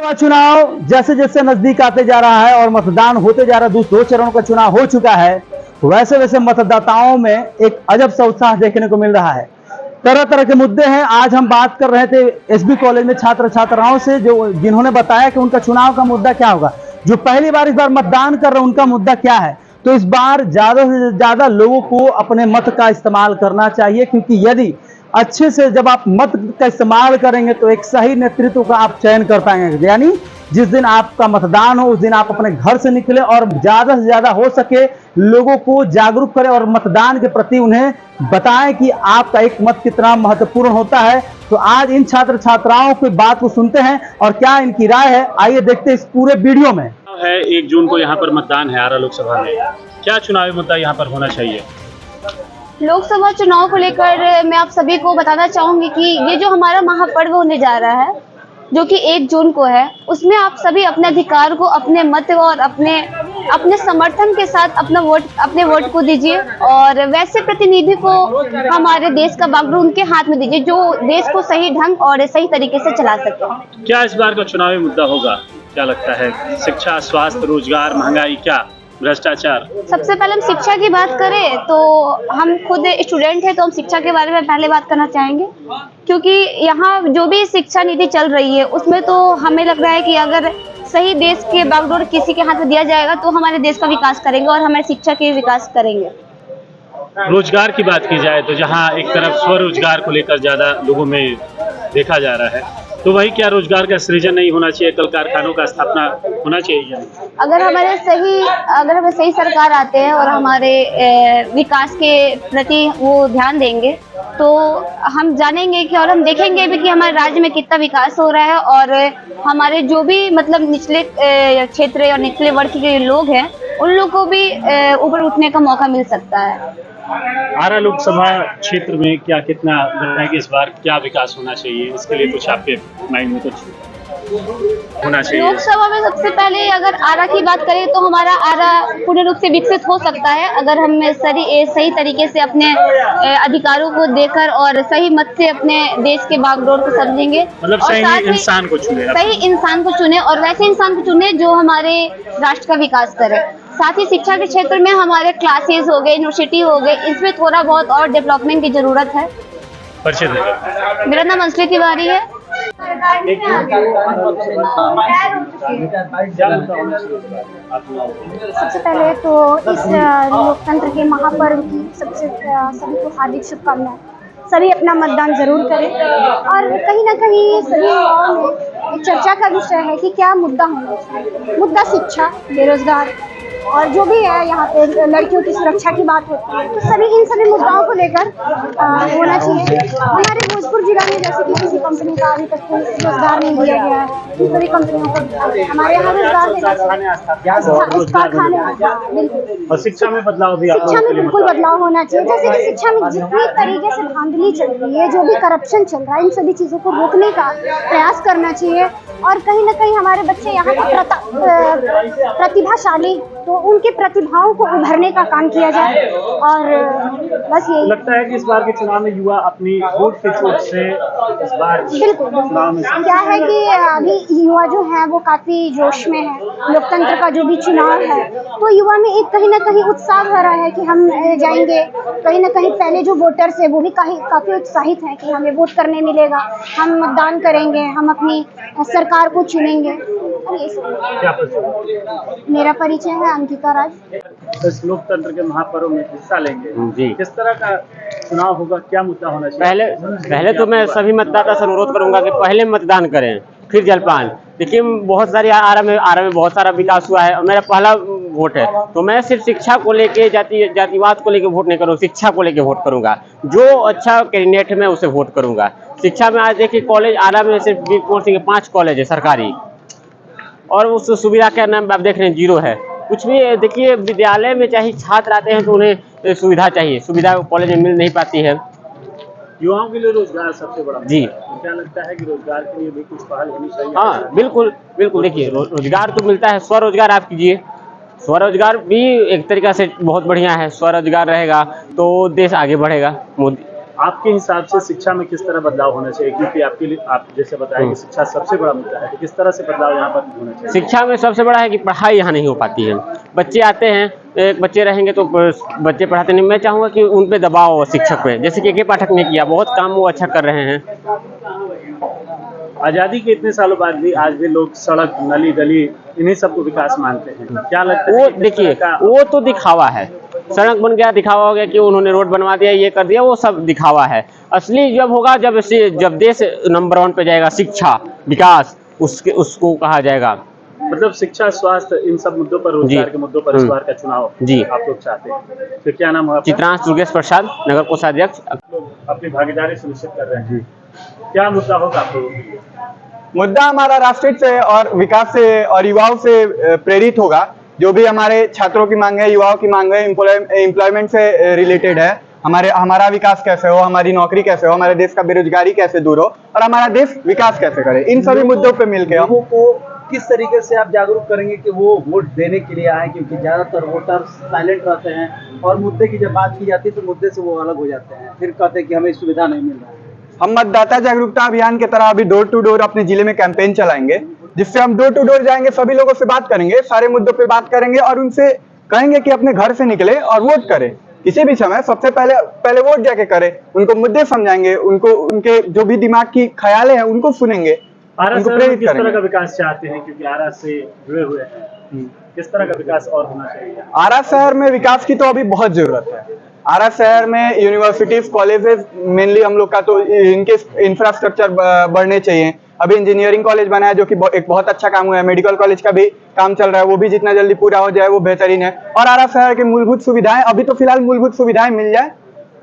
लोकसभा चुनाव जैसे जैसे नजदीक आते जा रहा है और मतदान होते जा रहा है, दो चरणों का चुनाव हो चुका है, वैसे वैसे मतदाताओं में एक अजब सा उत्साह देखने को मिल रहा है। तरह तरह के मुद्दे हैं। आज हम बात कर रहे थे एसबी कॉलेज में छात्र छात्राओं से, जो जिन्होंने बताया कि उनका चुनाव का मुद्दा क्या होगा, जो पहली बार इस बार मतदान कर रहे हैं उनका मुद्दा क्या है। तो इस बार ज्यादा से ज्यादा लोगों को अपने मत का इस्तेमाल करना चाहिए, क्योंकि यदि अच्छे से जब आप मत का इस्तेमाल करेंगे तो एक सही नेतृत्व का आप चयन कर पाएंगे। यानी जिस दिन आपका मतदान हो उस दिन आप अपने घर से निकले और ज्यादा से ज्यादा हो सके लोगों को जागरूक करें और मतदान के प्रति उन्हें बताएं कि आपका एक मत कितना महत्वपूर्ण होता है। तो आज इन छात्र छात्राओं की बात को सुनते हैं और क्या इनकी राय है, आइए देखते हैं इस पूरे वीडियो में। है 1 जून को यहाँ पर मतदान है आरा लोकसभा में, क्या चुनावी मुद्दा यहाँ पर होना चाहिए? लोकसभा चुनाव को लेकर मैं आप सभी को बताना चाहूंगी कि ये जो हमारा महापर्व होने जा रहा है, जो कि 1 जून को है, उसमें आप सभी अपने अधिकार को, अपने मत और अपने समर्थन के साथ अपने वोट को दीजिए और वैसे प्रतिनिधि को हमारे देश का बागडोर उनके हाथ में दीजिए जो देश को सही ढंग और सही तरीके से चला सके। क्या इस बार का चुनावी मुद्दा होगा, क्या लगता है? शिक्षा, स्वास्थ्य, रोजगार, महंगाई, क्या भ्रष्टाचार? सबसे पहले हम शिक्षा की बात करें तो हम खुद स्टूडेंट हैं, तो हम शिक्षा के बारे में पहले बात करना चाहेंगे, क्योंकि यहाँ जो भी शिक्षा नीति चल रही है उसमें तो हमें लग रहा है कि अगर सही देश के बागडोर किसी के हाथ में दिया जाएगा तो हमारे देश का विकास करेंगे और हमारे शिक्षा के विकास करेंगे। रोजगार की बात की जाए तो जहाँ एक तरफ स्वरोजगार को लेकर ज्यादा लोगों में देखा जा रहा है, तो वही क्या रोजगार का सृजन नहीं होना चाहिए, कल कारखानों का स्थापना होना चाहिए? अगर हमें सही सरकार आते हैं और हमारे विकास के प्रति वो ध्यान देंगे तो हम जानेंगे कि और हम देखेंगे भी कि हमारे राज्य में कितना विकास हो रहा है और हमारे जो भी मतलब निचले क्षेत्र और निचले वर्ग के लोग हैं उन लोगों को भी ऊपर उठने का मौका मिल सकता है। आरा लोकसभा क्षेत्र में क्या कितना लगता है कि इस बार क्या विकास होना चाहिए, इसके लिए कुछ आपके माइंड में कुछ होना चाहिए? लोकसभा में सबसे पहले अगर आरा की बात करें तो हमारा आरा पूर्ण रूप से विकसित हो सकता है अगर हम सही तरीके से अपने अधिकारों को देकर और सही मत से अपने देश के बागडोर को समझेंगे, मतलब और सही इंसान को चुने और वैसे इंसान को चुने जो हमारे राष्ट्र का विकास करे। साथ ही शिक्षा के क्षेत्र में हमारे क्लासेस हो गए, यूनिवर्सिटी हो गए, इसमें थोड़ा बहुत और डेवलपमेंट की जरूरत है। मेरा नाम अंशली तिवारी है। सबसे पहले तो इस लोकतंत्र के महापर्व की सभी को हार्दिक शुभकामनाएं। सभी अपना मतदान जरूर करें और कहीं ना कहीं सभी युवाओं में चर्चा का विषय है कि क्या मुद्दा होना चाहिए। मुद्दा शिक्षा, बेरोजगार और जो भी है, यहाँ पे लड़कियों की सुरक्षा की बात होती है, तो इन सभी मुद्दाओं को लेकर होना चाहिए। हमारे भोजपुर जिला में जैसे कि किसी कंपनी का अभी तक रोजगार नहीं दिया गया है, इन सभी कंपनियों को हमारे यहाँ रोजगार बिल्कुल। और शिक्षा में बदलाव भी, शिक्षा में बिल्कुल बदलाव होना चाहिए। जैसे कि शिक्षा में जितनी तरीके से धांधली चल रही है, जो भी करप्शन चल रहा है, इन सभी चीजों को रोकने का प्रयास करना चाहिए और कहीं ना कहीं हमारे बच्चे यहाँ के प्रतिभाशाली, तो उनकी प्रतिभाओं को उभरने का काम किया जाए। और बस यही लगता है कि इस बार के चुनाव में युवा अपनी वोट के चोट से इस बार बिल्कुल क्या है कि अभी युवा जो है वो काफी जोश में है। लोकतंत्र का जो भी चुनाव है तो युवा में एक कहीं ना कहीं उत्साह भरा है कि हम जाएंगे। कहीं ना कहीं पहले जो वोटर्स है वो भी काफी उत्साहित है कि हमें वोट करने मिलेगा, हम मतदान करेंगे, हम अपनी सरकार को चुनेंगे। मेरा परिचय है अंकिता राज। इस लोकतंत्र के महापर्व में हिस्सा लेंगे जी, किस तरह का चुनाव होगा, क्या मुद्दा होना चाहिए? पहले तो मैं सभी मतदाता से अनुरोध करूंगा कि पहले मतदान करें फिर जलपान। देखिए बहुत सारी आरा में बहुत सारा विकास हुआ है और मेरा पहला वोट है, तो मैं सिर्फ शिक्षा को लेके जातिवाद को लेके वोट नहीं करूँगा, शिक्षा को लेके वोट करूंगा। जो अच्छा कैंडिडेट है मैं उसे वोट करूंगा। शिक्षा में आज देखिए कॉलेज आरा में सिर्फ 5 कॉलेज है सरकारी, और उस सुविधा का नाम आप देख रहे हैं जीरो है। कुछ भी देखिए विद्यालय में चाहे छात्र आते हैं तो उन्हें सुविधा चाहिए, सुविधा कॉलेज में मिल नहीं पाती है। युवाओं के लिए रोजगार सबसे बड़ा जी। तो क्या लगता है कि रोजगार के लिए भी कुछ पहल होनी चाहिए? हाँ बिल्कुल बिल्कुल। देखिए रोजगार तो मिलता है, स्वरोजगार आप कीजिए, स्वरोजगार भी एक तरीका से बहुत बढ़िया है। स्वरोजगार रहेगा तो देश आगे बढ़ेगा। आपके हिसाब से शिक्षा में किस तरह बदलाव होना चाहिए, क्योंकि आपके लिए आप जैसे बताया कि शिक्षा सबसे बड़ा मुद्दा है, तो किस तरह से बदलाव यहाँ पर होना चाहिए? शिक्षा में सबसे बड़ा है कि पढ़ाई यहाँ नहीं हो पाती है। बच्चे आते हैं, एक बच्चे रहेंगे तो बच्चे पढ़ाते नहीं। मैं चाहूँगा कि उन पे दबाव हो शिक्षक पे, जैसे के पाठक ने किया, बहुत काम वो अच्छा कर रहे हैं। आज़ादी के इतने सालों बाद भी आज भी लोग सड़क, नली गली इन्हीं सबको विकास मानते हैं। क्या लगता है वो कि किस देखिए, तरह का- वो तो दिखावा है। सड़क बन गया, दिखावा हो गया कि उन्होंने रोड बनवा दिया, ये कर दिया, वो सब दिखावा है। असली जब होगा, जब देश नंबर 1 पे जाएगा, शिक्षा विकास उसको कहा जाएगा। मतलब शिक्षा, स्वास्थ्य, इन सब मुद्दों पर, रोजगार जी। के मुद्दों पर इस बार का चुनाव जी। आप लोग चाहते हैं। तो क्या नाम है आपका? चित्रांश दुर्गेश प्रसाद, नगर कोषाध्यक्ष। लोग अपनी भागीदारी सुनिश्चित कर रहे हैं, क्या मुद्दा होगा आप लोगों के लिए? मुद्दा हमारा राष्ट्रहित से और विकास से और युवाओं से प्रेरित होगा। जो भी हमारे छात्रों की मांग है, युवाओं की मांग है, एम्प्लॉयमेंट से रिलेटेड है। हमारा विकास कैसे हो, हमारी नौकरी कैसे हो, हमारे देश का बेरोजगारी कैसे दूर हो और हमारा देश विकास कैसे करे, इन सभी मुद्दों पे मिलकर हम लोगों को किस तरीके से आप जागरूक करेंगे कि वो वोट देने के लिए आए, क्योंकि ज्यादातर वोटर साइलेंट रहते हैं और मुद्दे की जब बात की जाती है तो मुद्दे से वो अलग हो जाते हैं, फिर कहते हैं कि हमें सुविधा नहीं मिल रहा है। हम मतदाता जागरूकता अभियान की तरह अभी डोर टू डोर अपने जिले में कैंपेन चलाएंगे, जिससे हम डोर टू डोर जाएंगे, सभी लोगों से बात करेंगे, सारे मुद्दों पे बात करेंगे और उनसे कहेंगे कि अपने घर से निकले और वोट करें। किसी भी समय सबसे पहले वोट जाके करें, उनको मुद्दे समझाएंगे, उनको उनके जो भी दिमाग की ख्यालें हैं उनको सुनेंगे, आरा उनको शहर में प्रेरित किस तरह का करेंगे। विकास चाहते हैं, क्योंकि आरा से जुड़े हुए हैं, किस तरह का विकास और होना चाहिए? आरा शहर में विकास की तो अभी बहुत जरूरत है। आरा शहर में यूनिवर्सिटीज, कॉलेजेस, मेनली हम लोग का तो इनके इंफ्रास्ट्रक्चर बढ़ने चाहिए। अभी इंजीनियरिंग कॉलेज बना है जो कि एक बहुत अच्छा काम हुआ है, मेडिकल कॉलेज का भी काम चल रहा है, वो भी जितना जल्दी पूरा हो जाए वो बेहतरीन है। और आरा शहर की मूलभूत सुविधाएं, अभी तो फिलहाल मूलभूत सुविधाएं मिल जाए।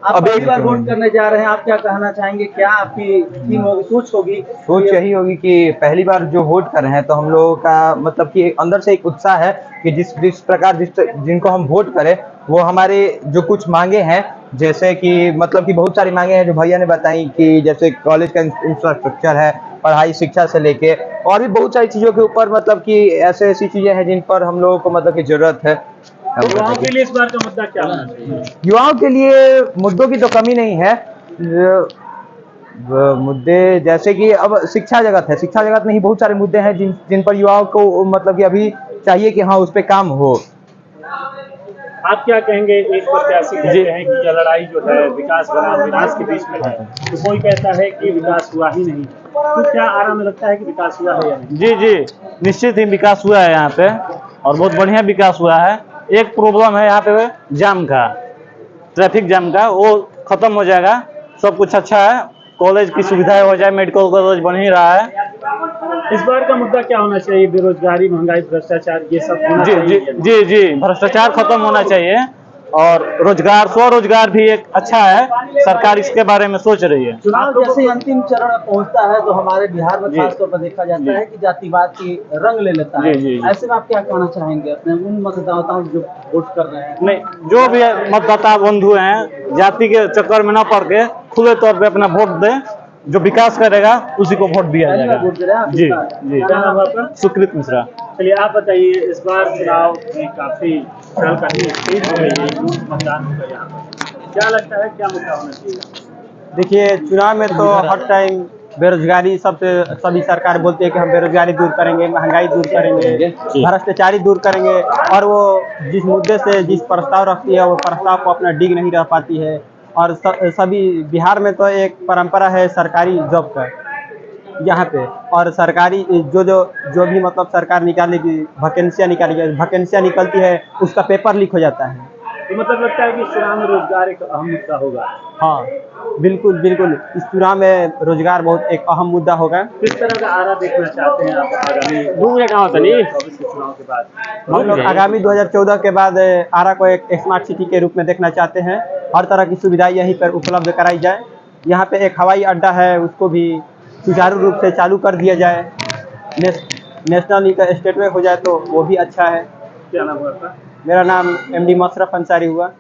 आप अभी पहली बार वोट करने जा रहे हैं, आप क्या कहना चाहेंगे, क्या आपकी थीम होगी, सोच होगी? सोच यही होगी कि पहली बार जो वोट कर रहे हैं तो हम लोगों का मतलब कि अंदर से एक उत्साह है कि जिस प्रकार जिनको हम वोट करें वो हमारे जो कुछ मांगे हैं, जैसे कि मतलब कि बहुत सारी मांगे हैं जो भैया ने बताई, कि जैसे कॉलेज का इंफ्रास्ट्रक्चर है, पढ़ाई शिक्षा से लेके और भी बहुत सारी चीज़ों के ऊपर, मतलब कि ऐसी चीज़ें हैं जिन पर हम लोगों को मतलब की ज़रूरत है। युवाओं के लिए इस बार का मुद्दा क्या होना चाहिए? युवाओं के लिए मुद्दों की तो कमी नहीं है। मुद्दे जैसे कि अब शिक्षा जगत है, शिक्षा जगत में ही बहुत सारे मुद्दे हैं जिन पर युवाओं को मतलब कि अभी चाहिए कि हाँ उस पर काम हो। आप क्या कहेंगे? एक प्रत्याशी कहते हैं कि यह लड़ाई जो है विकास बनाम विनाश के बीच में है, तो कोई कहता है कि विकास हुआ ही नहीं। तो क्या आरा में लगता है कि विकास हुआ है या नहीं? जी जी, निश्चित ही विकास हुआ है यहाँ पे और बहुत बढ़िया विकास हुआ है। एक प्रॉब्लम है यहाँ पे जाम का, ट्रैफिक जाम का, वो खत्म हो जाएगा। सब कुछ अच्छा है, कॉलेज की सुविधाएं हो जाए, मेडिकल कॉलेज बन ही रहा है। इस बार का मुद्दा क्या होना चाहिए? बेरोजगारी, महंगाई, भ्रष्टाचार, ये सब होना जी जी चाहिए। जी जी, भ्रष्टाचार खत्म होना चाहिए और रोजगार, स्वरोजगार भी एक अच्छा है, सरकार इसके बारे में सोच रही है। चुनाव जैसे अंतिम चरण में पहुंचता है तो हमारे बिहार में जी। खासतौर पर देखा जाता है कि जातिवाद की रंग ले लेता है। जी, जी, जी। ऐसे में आप क्या कहना चाहेंगे अपने उन मतदाताओं जो वोट कर रहे हैं? नहीं, जो भी मतदाता बंधु हैं, जाति के चक्कर में न पड़ के खुले तौर पे अपना वोट दें, जो विकास करेगा उसी को वोट दिया पहली बार वोट दे रहे हैं जाएगा। आप जी इस बार? जी। क्या नाम है आपका? सुकृत मिश्रा। चलिए आप बताइए, इस बार चुनाव में काफी चहलकदमी तेज हो गई है, मतदान होगा यहाँ पर, क्या लगता है क्या मुद्दा होना चाहिए? देखिए, चुनाव में तो हर टाइम बेरोजगारी सभी सरकार बोलती है कि हम बेरोजगारी दूर करेंगे, महंगाई दूर करेंगे, भ्रष्टाचारी दूर करेंगे, और वो जिस मुद्दे से जिस प्रस्ताव रखती है वो प्रस्ताव को अपना डिग नहीं रह पाती है। और सभी बिहार में तो एक परंपरा है सरकारी जॉब का यहाँ पे, और सरकारी जो भी मतलब सरकार निकालेगी, वैकेंसियाँ निकलती है, उसका पेपर लीक हो जाता है। तो मतलब लगता है कि इस चुनाव में रोजगार एक अहम मुद्दा होगा। हाँ बिल्कुल बिल्कुल, इस चुनाव में रोजगार बहुत एक अहम मुद्दा होगा। किस तरह का आरा देखना चाहते हैं आप आगामी 2024 के चुनाव के बाद? हम लोग आगामी 2014 के बाद आरा को एक स्मार्ट सिटी के रूप में देखना चाहते हैं। हर तरह की सुविधाएं यहीं पर उपलब्ध कराई जाए। यहाँ पे एक हवाई अड्डा है, उसको भी सुचारू रूप से चालू कर दिया जाए। नेशनल स्टेटवे हो जाए तो वो भी अच्छा है। क्या नाम है आपका? मेरा नाम MD मशरफ अंसारी हुआ।